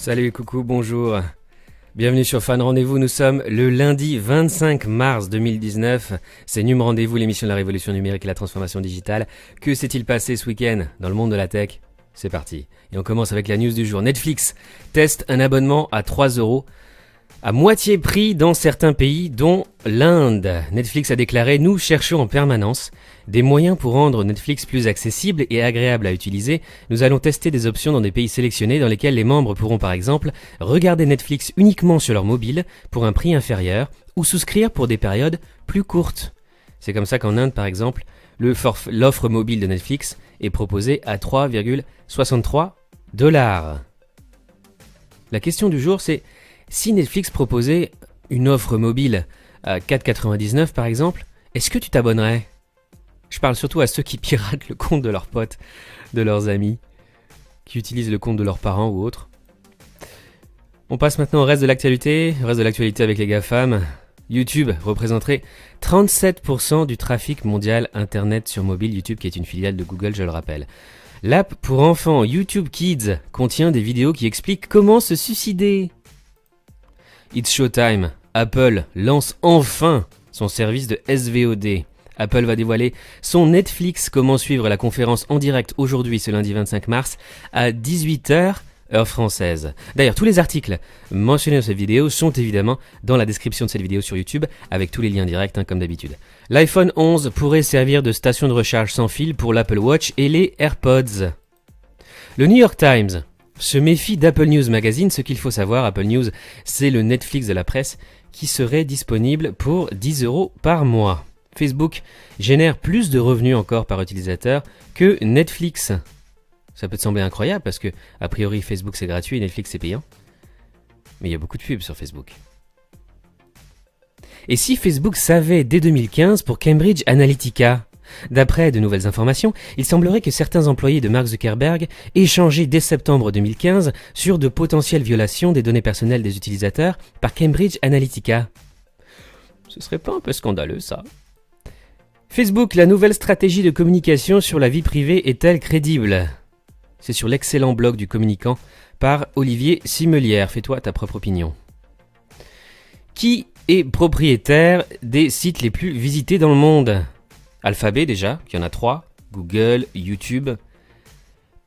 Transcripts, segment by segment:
Salut, coucou, bonjour. Bienvenue sur Fan Rendez-vous, nous sommes le lundi 25 mars 2019. C'est NUM Rendez-vous, l'émission de la révolution numérique et la transformation digitale. Que s'est-il passé ce week-end dans le monde de la tech ? C'est parti. Et on commence avec la news du jour. Netflix teste un abonnement à 3€ à moitié prix dans certains pays, dont l'Inde. Netflix a déclaré « Nous cherchons en permanence des moyens pour rendre Netflix plus accessible et agréable à utiliser. Nous allons tester des options dans des pays sélectionnés dans lesquels les membres pourront par exemple regarder Netflix uniquement sur leur mobile pour un prix inférieur ou souscrire pour des périodes plus courtes. » C'est comme ça qu'en Inde, par exemple, l'offre mobile de Netflix est proposée à 3,63 $. La question du jour, c'est si Netflix proposait une offre mobile à 4,99 par exemple, est-ce que tu t'abonnerais ? Je parle surtout à ceux qui piratent le compte de leurs potes, de leurs amis, qui utilisent le compte de leurs parents ou autres. On passe maintenant au reste de l'actualité. Reste de l'actualité avec les GAFAM. YouTube représenterait 37% du trafic mondial Internet sur mobile. YouTube qui est une filiale de Google, je le rappelle. L'app pour enfants YouTube Kids contient des vidéos qui expliquent comment se suicider. It's Showtime. Apple lance enfin son service de SVOD. Apple va dévoiler son Netflix. Comment suivre la conférence en direct aujourd'hui, ce lundi 25 mars, à 18h, heure française. D'ailleurs, tous les articles mentionnés dans cette vidéo sont évidemment dans la description de cette vidéo sur YouTube, avec tous les liens directs, comme d'habitude. L'iPhone 11 pourrait servir de station de recharge sans fil pour l'Apple Watch et les AirPods. Le New York Times se méfie d'Apple News Magazine. Ce qu'il faut savoir, Apple News, c'est le Netflix de la presse qui serait disponible pour 10€ par mois. Facebook génère plus de revenus encore par utilisateur que Netflix. Ça peut te sembler incroyable parce que, a priori, Facebook c'est gratuit et Netflix c'est payant. Mais il y a beaucoup de pubs sur Facebook. Et si Facebook savait dès 2015 pour Cambridge Analytica ? D'après de nouvelles informations, il semblerait que certains employés de Mark Zuckerberg aient échangé dès septembre 2015 sur de potentielles violations des données personnelles des utilisateurs par Cambridge Analytica. Ce serait pas un peu scandaleux, ça ? Facebook, la nouvelle stratégie de communication sur la vie privée est-elle crédible ? C'est sur l'excellent blog du communicant par Olivier Simelière. Fais-toi ta propre opinion. Qui est propriétaire des sites les plus visités dans le monde ? Alphabet déjà, il y en a 3, Google, YouTube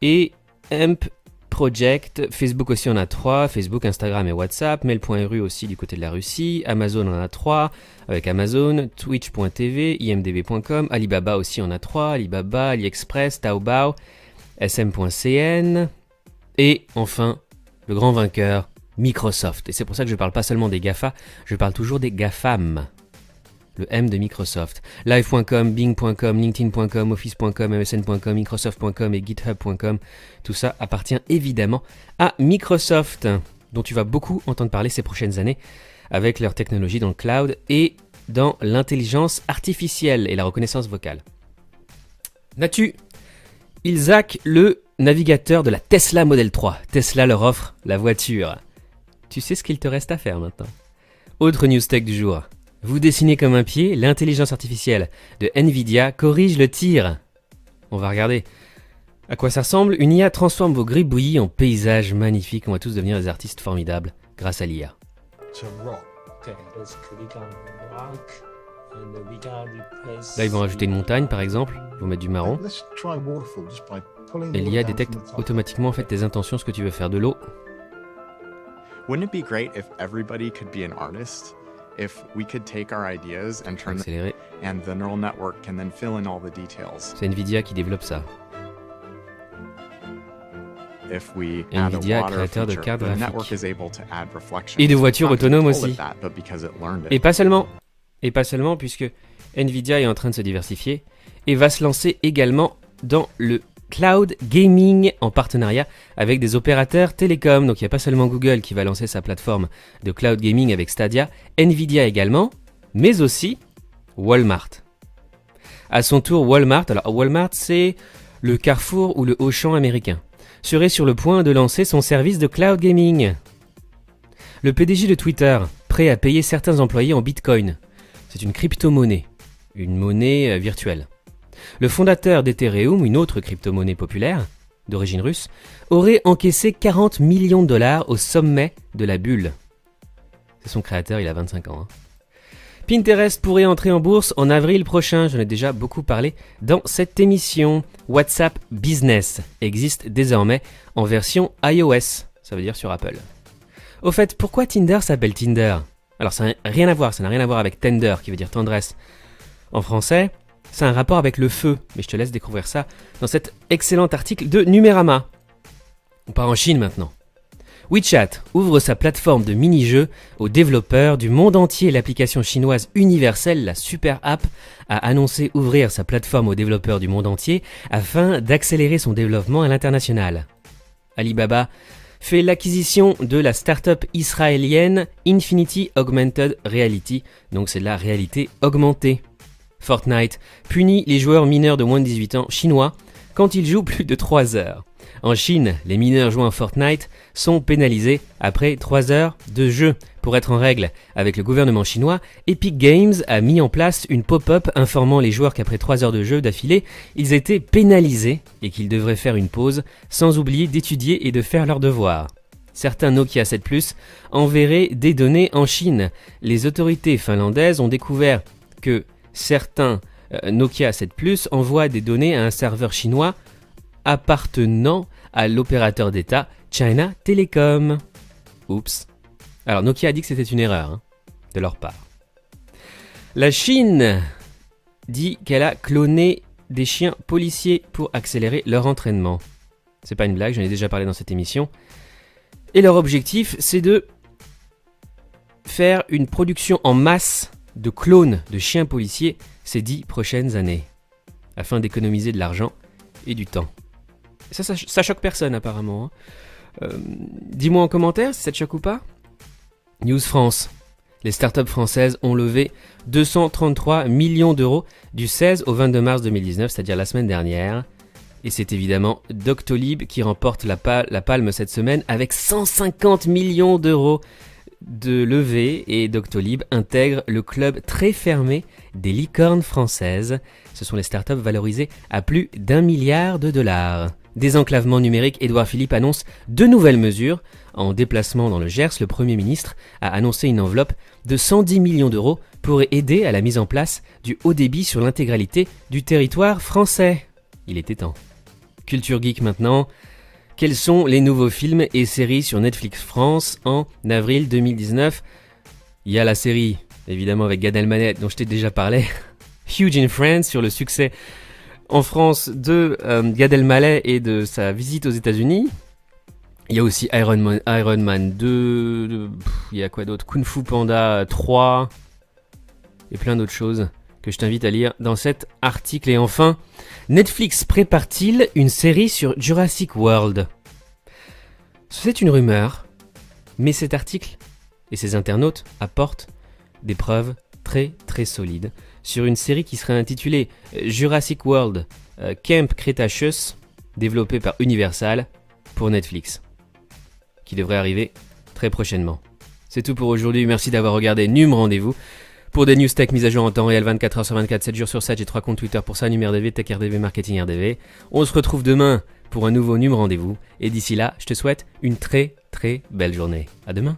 et Hemp Project. Facebook aussi en a 3, Facebook, Instagram et WhatsApp. Mail.ru aussi du côté de la Russie. Amazon en a 3 avec Amazon, Twitch.tv, imdb.com. Alibaba aussi en a 3, Alibaba, AliExpress, Taobao, sm.cn. Et enfin, le grand vainqueur, Microsoft. Et c'est pour ça que je ne parle pas seulement des GAFA, je parle toujours des GAFAM. Le M de Microsoft. Live.com, Bing.com, LinkedIn.com, Office.com, MSN.com, Microsoft.com et GitHub.com. Tout ça appartient évidemment à Microsoft, dont tu vas beaucoup entendre parler ces prochaines années avec leur technologie dans le cloud et dans l'intelligence artificielle et la reconnaissance vocale. N'as-tu ? Ils hackent le navigateur de la Tesla Model 3. Tesla leur offre la voiture. Tu sais ce qu'il te reste à faire maintenant. Autre news tech du jour. Vous dessinez comme un pied, l'intelligence artificielle de Nvidia corrige le tir. On va regarder à quoi ça ressemble. Une IA transforme vos gribouillis en paysages magnifiques. On va tous devenir des artistes formidables grâce à l'IA. Là, ils vont rajouter une montagne, par exemple. Ils vont mettre du marron. Et l'IA détecte automatiquement en fait tes intentions, ce que tu veux faire de l'eau. Wouldn't it be great if everybody could be an artist? If we could take our ideas and turn them, and the neural network can then fill in all the details. C'est Nvidia qui développe ça. If we Nvidia, add a water créateur de feature, cartes the network graphiques. is able to add reflections. Et de voitures Not to autonomes control aussi. it that, but because it learned it. Et pas seulement, puisque Nvidia est en train de se diversifier et va se lancer également dans le cloud gaming en partenariat avec des opérateurs télécoms. Donc il n'y a pas seulement Google qui va lancer sa plateforme de cloud gaming avec Stadia, Nvidia également, mais aussi Walmart. À son tour, Walmart, alors Walmart c'est le Carrefour ou le Auchan américain, serait sur le point de lancer son service de cloud gaming. Le PDG de Twitter, prêt à payer certains employés en Bitcoin. C'est une crypto-monnaie, une monnaie virtuelle. Le fondateur d'Ethereum, une autre crypto-monnaie populaire, d'origine russe, aurait encaissé 40 millions de dollars au sommet de la bulle. C'est son créateur, il a 25 ans. Pinterest pourrait entrer en bourse en avril prochain, j'en ai déjà beaucoup parlé dans cette émission. WhatsApp Business existe désormais en version iOS, ça veut dire sur Apple. Au fait, pourquoi Tinder s'appelle Tinder ? Alors ça n'a rien à voir avec tender qui veut dire tendresse. En français, c'est un rapport avec le feu, mais je te laisse découvrir ça dans cet excellent article de Numérama. On part en Chine maintenant. WeChat ouvre sa plateforme de mini-jeux aux développeurs du monde entier. L'application chinoise universelle, la Super App, a annoncé ouvrir sa plateforme aux développeurs du monde entier afin d'accélérer son développement à l'international. Alibaba fait l'acquisition de la start-up israélienne Infinity Augmented Reality, donc c'est de la réalité augmentée. Fortnite punit les joueurs mineurs de moins de 18 ans chinois quand ils jouent plus de 3 heures. En Chine, les mineurs jouant à Fortnite sont pénalisés après 3 heures de jeu. Pour être en règle avec le gouvernement chinois, Epic Games a mis en place une pop-up informant les joueurs qu'après 3 heures de jeu d'affilée, ils étaient pénalisés et qu'ils devraient faire une pause, sans oublier d'étudier et de faire leurs devoirs. Certains Nokia 7 Plus enverraient des données en Chine. Les autorités finlandaises ont découvert que certains Nokia 7 Plus envoient des données à un serveur chinois appartenant à l'opérateur d'État China Telecom. Oups. Alors Nokia a dit que c'était une erreur de leur part. La Chine dit qu'elle a cloné des chiens policiers pour accélérer leur entraînement. C'est pas une blague, j'en ai déjà parlé dans cette émission. Et leur objectif, c'est de faire une production en masse de clones de chiens policiers ces 10 prochaines années, afin d'économiser de l'argent et du temps. Ça choque personne apparemment. Dis-moi en commentaire si ça te choque ou pas. News France. Les startups françaises ont levé 233 millions d'euros du 16 au 22 mars 2019, c'est-à-dire la semaine dernière. Et c'est évidemment Doctolib qui remporte la palme cette semaine avec 150 millions d'euros de levée, et Doctolib intègre le club très fermé des licornes françaises. Ce sont les startups valorisées à plus d'1 milliard de dollars. Désenclavement numérique, Édouard Philippe annonce 2 nouvelles mesures. En déplacement dans le Gers, le Premier ministre a annoncé une enveloppe de 110 millions d'euros pour aider à la mise en place du haut débit sur l'intégralité du territoire français. Il était temps. Culture Geek maintenant. Quels sont les nouveaux films et séries sur Netflix France en avril 2019 ? Il y a la série, évidemment avec Gad Elmaleh, dont je t'ai déjà parlé, Huge in France, sur le succès en France de Gad Elmaleh et de sa visite aux États-Unis. Il y a aussi Iron Man 2, il y a quoi d'autre ? Kung Fu Panda 3 et plein d'autres choses que je t'invite à lire dans cet article. Et enfin, Netflix prépare-t-il une série sur Jurassic World ? C'est une rumeur, mais cet article et ses internautes apportent des preuves très très solides sur une série qui serait intitulée Jurassic World Camp Cretaceous, développée par Universal pour Netflix, qui devrait arriver très prochainement. C'est tout pour aujourd'hui, merci d'avoir regardé Num Rendez-vous. Pour des news tech mises à jour en temps réel 24h sur 24, 7 jours sur 7, j'ai 3 comptes Twitter pour ça, NumRDV, Tech RDV, Marketing RDV. On se retrouve demain pour un nouveau Num Rendez-vous. Et d'ici là, je te souhaite une très très belle journée. À demain.